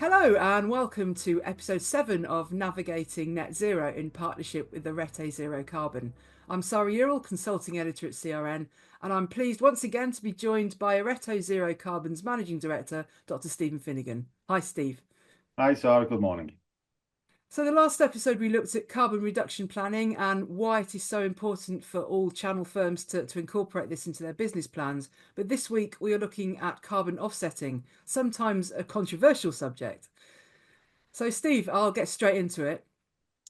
Hello and welcome to episode 7 of Navigating Net Zero in partnership with Arete Zero Carbon. I'm Sarah Ural, consulting editor at CRN, and I'm pleased once again to be joined by Arete Zero Carbon's managing director, Dr. Stephen Finnegan. Hi, Steve. Hi, Sarah. Good morning. So, the last episode we looked at carbon reduction planning and why it is so important for all channel firms to incorporate this into their business plans. But this week we are looking at carbon offsetting, sometimes a controversial subject. So, Steve, I'll get straight into it.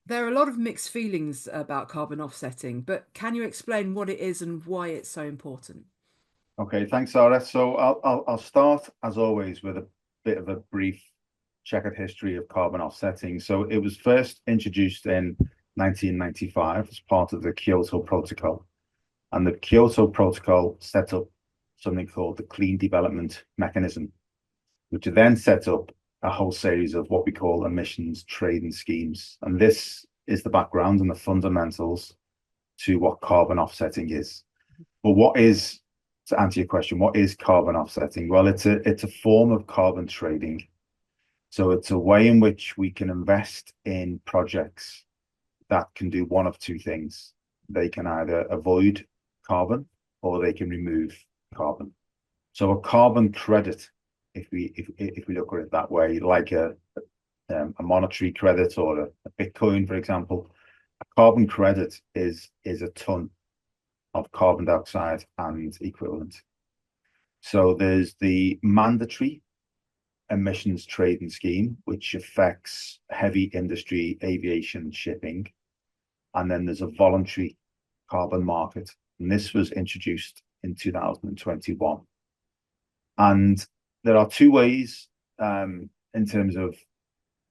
There are a lot of mixed feelings about carbon offsetting, but can you explain what it is and why it's so important? Okay, thanks, Sarah. So I'll start as always with a bit of a brief checkered history of carbon offsetting. So it was first introduced in 1995 as part of the Kyoto Protocol, and the Kyoto Protocol set up something called the Clean Development Mechanism, which then set up a whole series of what we call emissions trading schemes. And this is the background and the fundamentals to what carbon offsetting is. But to answer your question, what is carbon offsetting? Well, it's a form of carbon trading. So it's a way in which we can invest in projects that can do one of two things. They can either avoid carbon or they can remove carbon. So a carbon credit, if we look at it that way, like a monetary credit or a Bitcoin, for example, a carbon credit is a ton of carbon dioxide and equivalent. So there's the mandatory emissions trading scheme, which affects heavy industry, aviation, shipping. And then there's a voluntary carbon market. And this was introduced in 2021. And there are two ways in terms of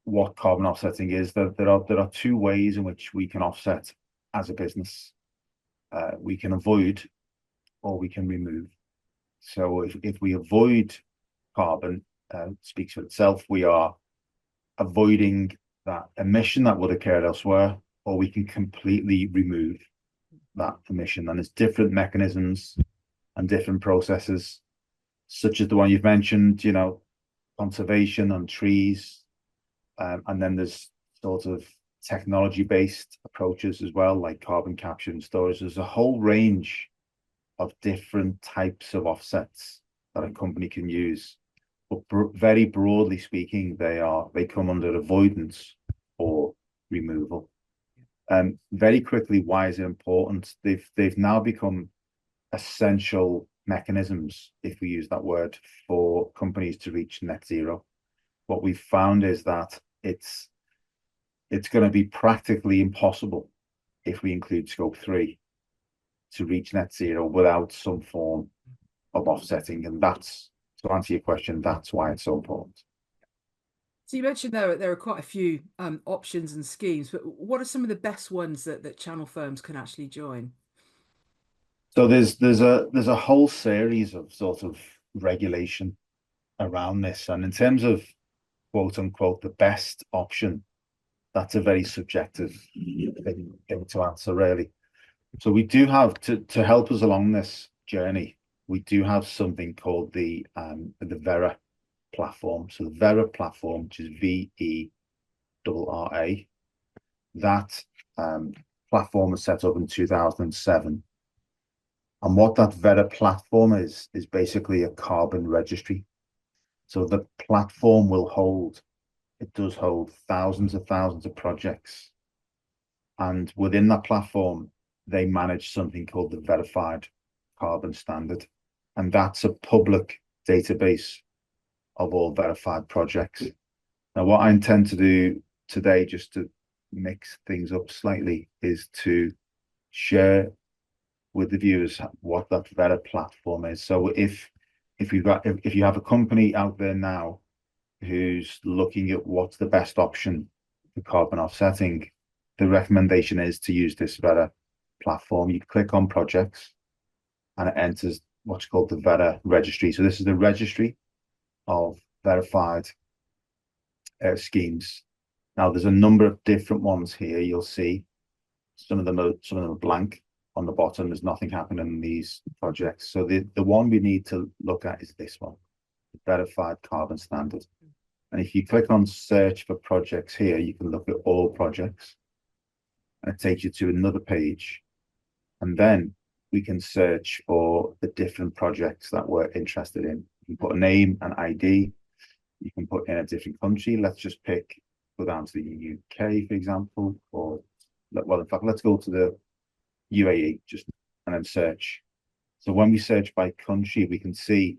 what carbon offsetting is. There are two ways in which we can offset as a business. We can avoid or we can remove. So if we avoid carbon, speaks for itself, we are avoiding that emission that would occur elsewhere, or we can completely remove that emission. And there's different mechanisms and different processes, such as the one you've mentioned, conservation on trees. And then there's sort of technology-based approaches as well, like carbon capture and storage. There's a whole range of different types of offsets that a company can use. But very broadly speaking, they come under avoidance or removal. Very quickly, why is it important? They've now become essential mechanisms, if we use that word, for companies to reach net zero. What we've found is that it's going to be practically impossible, if we include scope 3, to reach net zero without some form of offsetting. And that's, to answer your question, that's why it's so important. So you mentioned there are quite a few options and schemes, but what are some of the best ones that channel firms can actually join? So there's a whole series of sort of regulation around this. And in terms of quote unquote the best option, that's a very subjective thing to answer, really. So we do have to help us along this journey, we do have something called the Vera platform. So the Vera platform, which is VERRA, that platform was set up in 2007. And what that Vera platform is basically a carbon registry. So the platform does hold thousands of projects. And within that platform, they manage something called the Verified Carbon Standard. And that's a public database of all verified projects. Now, what I intend to do today, just to mix things up slightly, is to share with the viewers what that Vera platform is. So if you have a company out there now who's looking at what's the best option for carbon offsetting, the recommendation is to use this Vera platform. You click on projects and it enters what's called the Vera registry. So this is the registry of verified schemes. Now there's a number of different ones here. You'll see some of them are blank on the bottom. There's nothing happening in these projects. So the one we need to look at is this one, the Verified Carbon Standard. And if you click on search for projects here, you can look at all projects, and it takes you to another page. And then we can search for the different projects that we're interested in. You can put a name, an ID, you can put in a different country. Let's just go down to the UK, for example, or, well, in fact, let's go to the UAE just and then search. So when we search by country, we can see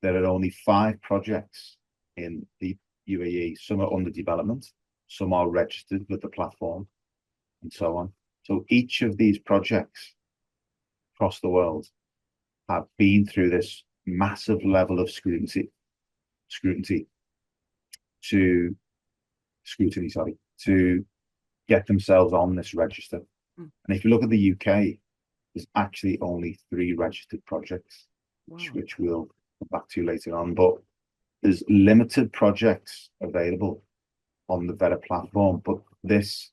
there are only 5 projects in the UAE. Some are under development, some are registered with the platform, and so on. So each of these projects across the world have been through this massive level of scrutiny to to get themselves on this register. Mm. And if you look at the UK, there's actually only 3 registered projects, Wow. which we'll come back to later on. But there's limited projects available on the Vera platform. But this,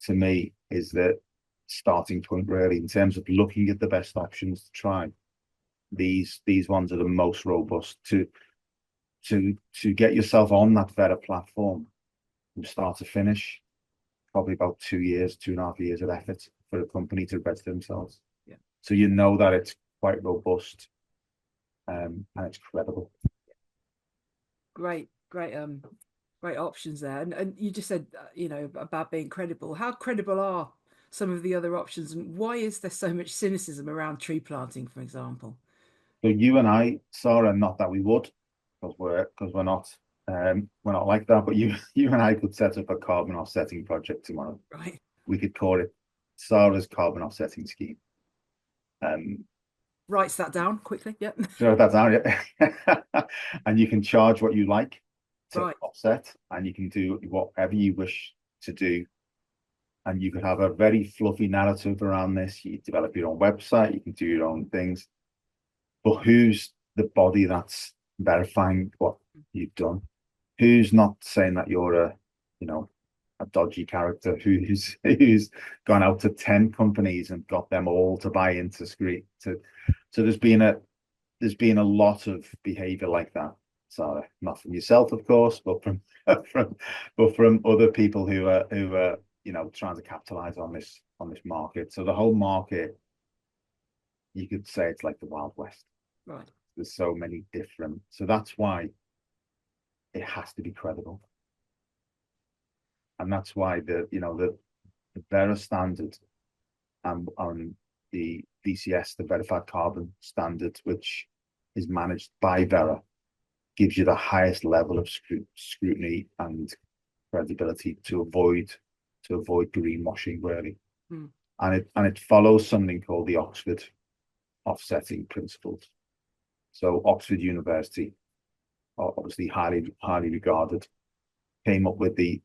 to me, is the starting point, really, in terms of looking at the best options to try. These ones are the most robust to get yourself on that Vera platform from start to finish. Probably about 2 years, 2.5 years of effort for a company to register themselves. Yeah. So you know that it's quite robust, and it's credible. Great, great, great options there. And you just said, about being credible. How credible are some of the other options, and why is there so much cynicism around tree planting, for example? So you and I, Sarah, not that we would, because we're not like that. But you and I could set up a carbon offsetting project tomorrow. Right. We could call it Sarah's carbon offsetting scheme. Writes that down quickly. Yep. So that's out, yeah. And you can charge what you like to Right. offset, and you can do whatever you wish to do. And you could have a very fluffy narrative around this. You develop your own website, you can do your own things. But who's the body that's verifying what you've done? Who's not saying that you're a dodgy character who's gone out to 10 companies and got them all to buy into Scree? So there's been a lot of behavior like that. So not from yourself, of course, but from from other people who are trying to capitalize on this market. So the whole market, you could say it's like the Wild West. Right. There's so many different. So that's why it has to be credible. And that's why the Vera standard and the VCS, the Verified Carbon Standard, which is managed by Vera, gives you the highest level of scrutiny and credibility to avoid greenwashing, really. Mm. And it follows something called the Oxford offsetting principles. So Oxford University, obviously highly regarded, came up with the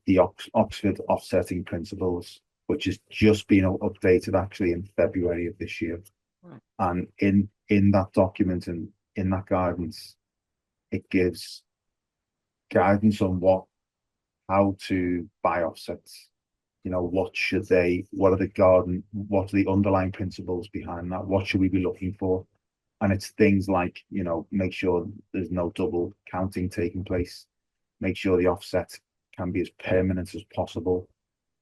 Oxford offsetting principles, which has just been updated actually in February of this year. Right. And in that document and in that guidance, it gives guidance on how to buy offsets. What are the underlying principles behind that? What should we be looking for? And it's things like, make sure there's no double counting taking place. Make sure the offset can be as permanent as possible.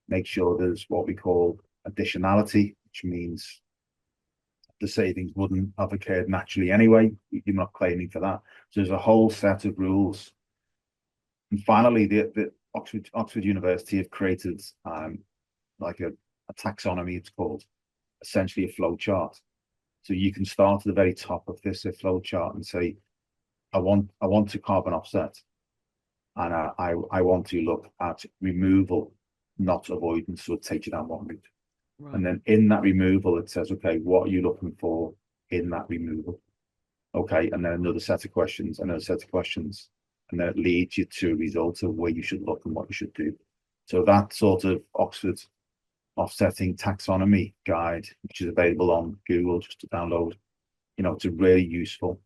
Make sure there's what we call additionality, which means the savings wouldn't have occurred naturally anyway. You're not claiming for that. So there's a whole set of rules. And finally, the Oxford University have created like a taxonomy, it's called, essentially a flow chart. So you can start at the very top of this flow chart and say, I want to carbon offset, and I want to look at removal, not avoidance. So it takes you down one route. Right. And then in that removal, it says, okay, what are you looking for in that removal? Okay, and then another set of questions, another set of questions, and then it leads you to a result of where you should look and what you should do. So that sort of Oxford offsetting taxonomy guide, which is available on Google just to download, it's a really useful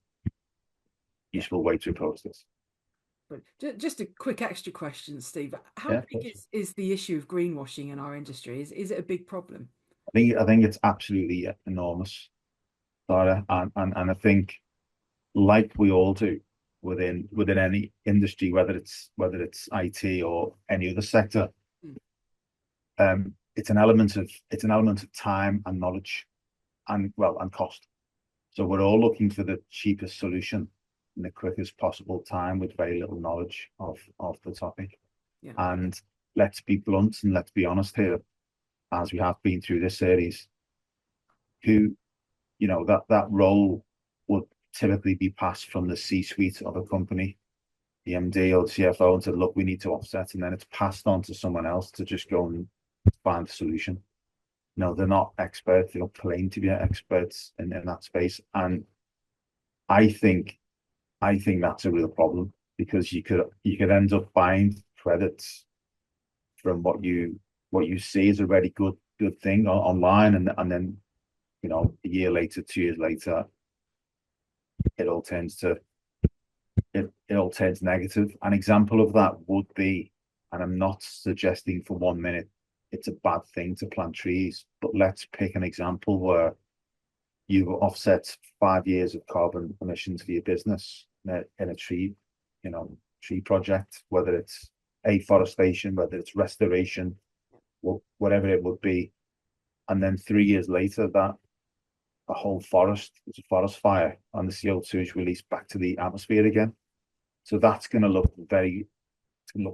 way to approach this. But just a quick extra question, Steve. How Yeah, big is the issue of greenwashing in our industry? Is it a big problem? I think it's absolutely enormous, Sarah, and I think, like we all do, within any industry, whether it's IT or any other sector. It's an element of time and knowledge and cost. So we're all looking for the cheapest solution in the quickest possible time with very little knowledge of the topic. Yeah. And let's be blunt and let's be honest here, as we have been through this series, that role would typically be passed from the C-suite of a company, the MD or the CFO, and said, look, we need to offset, and then it's passed on to someone else to just go and find the solution. No, they're not experts. They don't claim to be experts in that space. And I think that's a real problem, because you could end up buying credits from what you see is a very good thing online, and then a year later, 2 years later, it all turns negative. An example of that would be, and I'm not suggesting for 1 minute it's a bad thing to plant trees, but let's pick an example where you offset 5 years of carbon emissions for your business in a tree project, whether it's afforestation, whether it's restoration, whatever it would be. And then 3 years later, that a whole forest, it's a forest fire, and the CO2 is released back to the atmosphere again. So that's going to look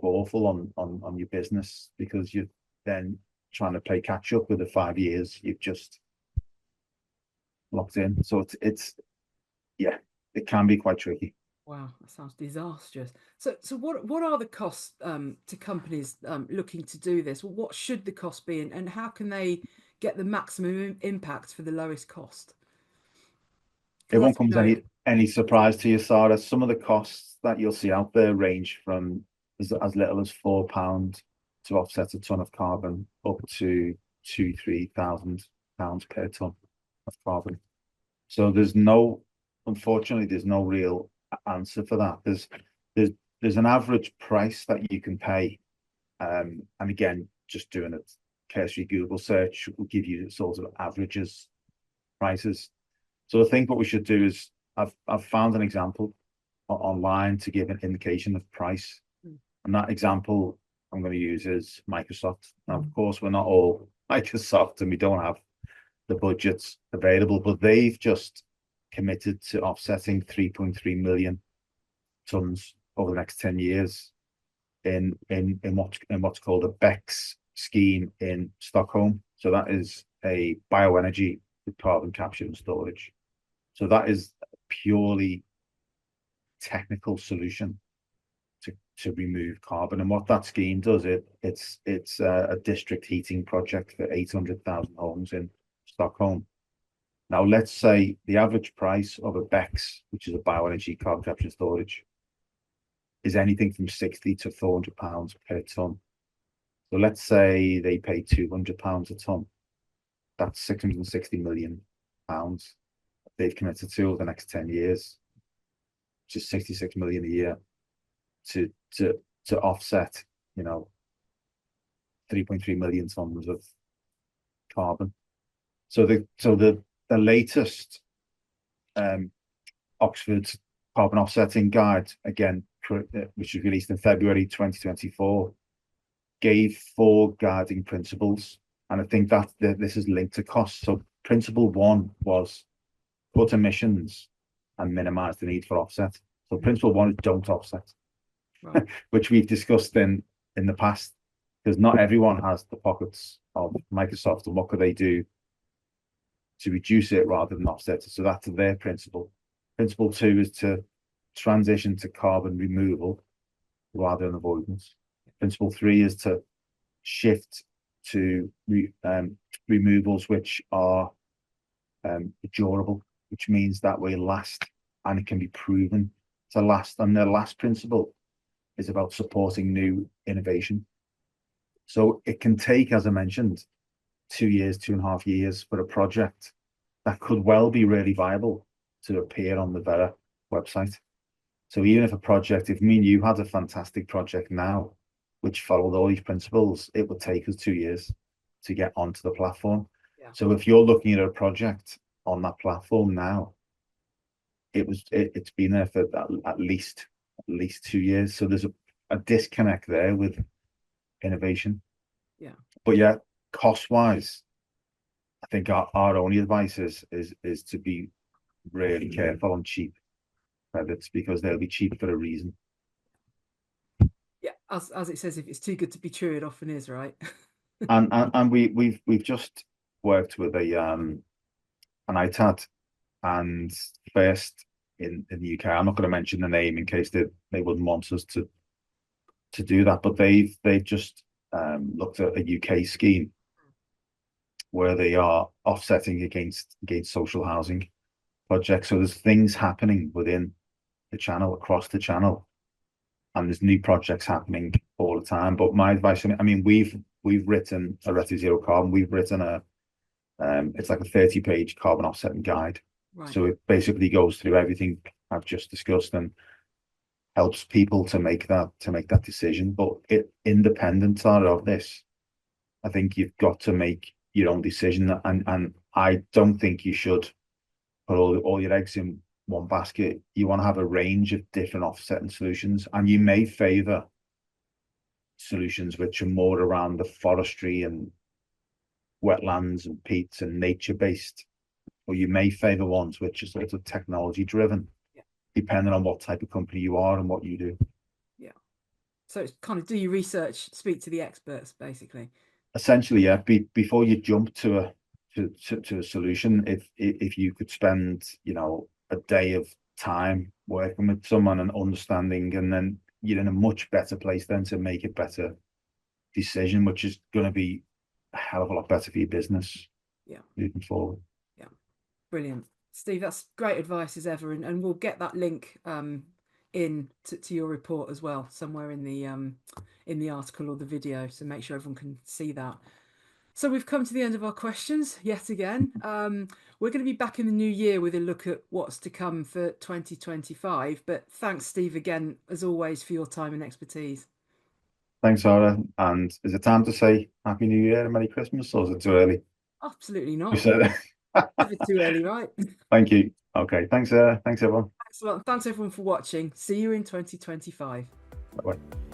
awful on your business, because you're then trying to play catch up with the 5 years you've just locked in. So it can be quite tricky. Wow, that sounds disastrous. So what are the costs to companies looking to do this? Well, what should the cost be, and how can they get the maximum impact for the lowest cost? It won't come as any surprise to you, Sarah. Some of the costs that you'll see out there range from as little as £4 to offset a ton of carbon, up to £2,000-3,000 per ton of carbon. So unfortunately, there's no real answer for that. There's an average price that you can pay, and again, just doing a cursory Google search will give you sort of averages prices. So I think what we should do is, I've found an example online to give an indication of price, and that example I'm going to use is Microsoft. Now, of course, we're not all Microsoft, and we don't have the budgets available, but they've just committed to offsetting 3.3 million tons over the next 10 years in what's called a BECCS scheme in Stockholm. So that is a bioenergy with carbon capture and storage. So that is a purely technical solution to remove carbon. And what that scheme does, it's a district heating project for 800,000 homes in Stockholm. Now, let's say the average price of a BECCS, which is a bioenergy carbon capture and storage, is anything from £60 to £400 per ton. So let's say they pay £200 a ton. That's £660 million they've committed to over the next 10 years, which is 66 million a year to offset, 3.3 million tons of carbon. So the latest Oxford carbon offsetting guide, again, which was released in February 2024, gave 4 guiding principles, and I think that this is linked to cost. So principle 1 was cut emissions and minimize the need for offset. So principle 1 is don't offset, right. Which we've discussed in the past, because not everyone has the pockets of Microsoft, and what could they do to reduce it rather than offset it. So that's their principle. Principle 2 is to transition to carbon removal rather than avoidance. Principle 3 is to shift to removals which are durable, which means that we last and it can be proven to last. And the last principle is about supporting new innovation. So it can take, as I mentioned, 2 years, 2.5 years for a project that could well be really viable to appear on the Vera website. So even if if me and you had a fantastic project now, which followed all these principles, it would take us 2 years to get onto the platform. Yeah. So if you're looking at a project on that platform now, it's been there for at least 2 years. So there's a disconnect there with innovation. Yeah. But yeah, cost wise, I think our only advice is to be really careful on cheap credits, because they'll be cheap for a reason. Yeah, as it says, if it's too good to be true, it often is, right? And we've just worked with an ITAD, and first in the UK. I'm not going to mention the name in case they wouldn't want us to do that, but they've just looked at a UK scheme where they are offsetting against social housing projects. So there's things happening within the channel, across the channel, and there's new projects happening all the time. But my advice, I mean, we've written Arete Zero Carbon. We've written it's like a 30-page carbon offsetting guide. Right. So it basically goes through everything I've just discussed and helps people to make that decision. But independent of this, I think you've got to make your own decision, and I don't think you should put all your eggs in one basket. You want to have a range of different offsetting solutions, and you may favour solutions which are more around the forestry and wetlands and peats and nature based, or you may favour ones which are sort of technology driven, Yeah. depending on what type of company you are and what you do. Yeah. So it's kind of do your research, speak to the experts, basically. Essentially, yeah. Before you jump to a solution, if you could spend, a day of time working with someone and understanding, and then you're in a much better place then to make a better decision, which is going to be a hell of a lot better for your business. Yeah. Moving forward. Yeah. Brilliant. Steve, that's great advice as ever. And we'll get that link in to your report as well, somewhere in the article or the video. So make sure everyone can see that. So we've come to the end of our questions yet again. We're going to be back in the new year with a look at what's to come for 2025. But thanks, Steve, again, as always, for your time and expertise. Thanks, Sarah. And is it time to say Happy New Year and Merry Christmas, or is it too early? Absolutely We not. said it. Never too early, right? Thank you. Okay. Thanks, everyone. Thanks a lot. Thanks everyone for watching. See you in 2025. Bye-bye.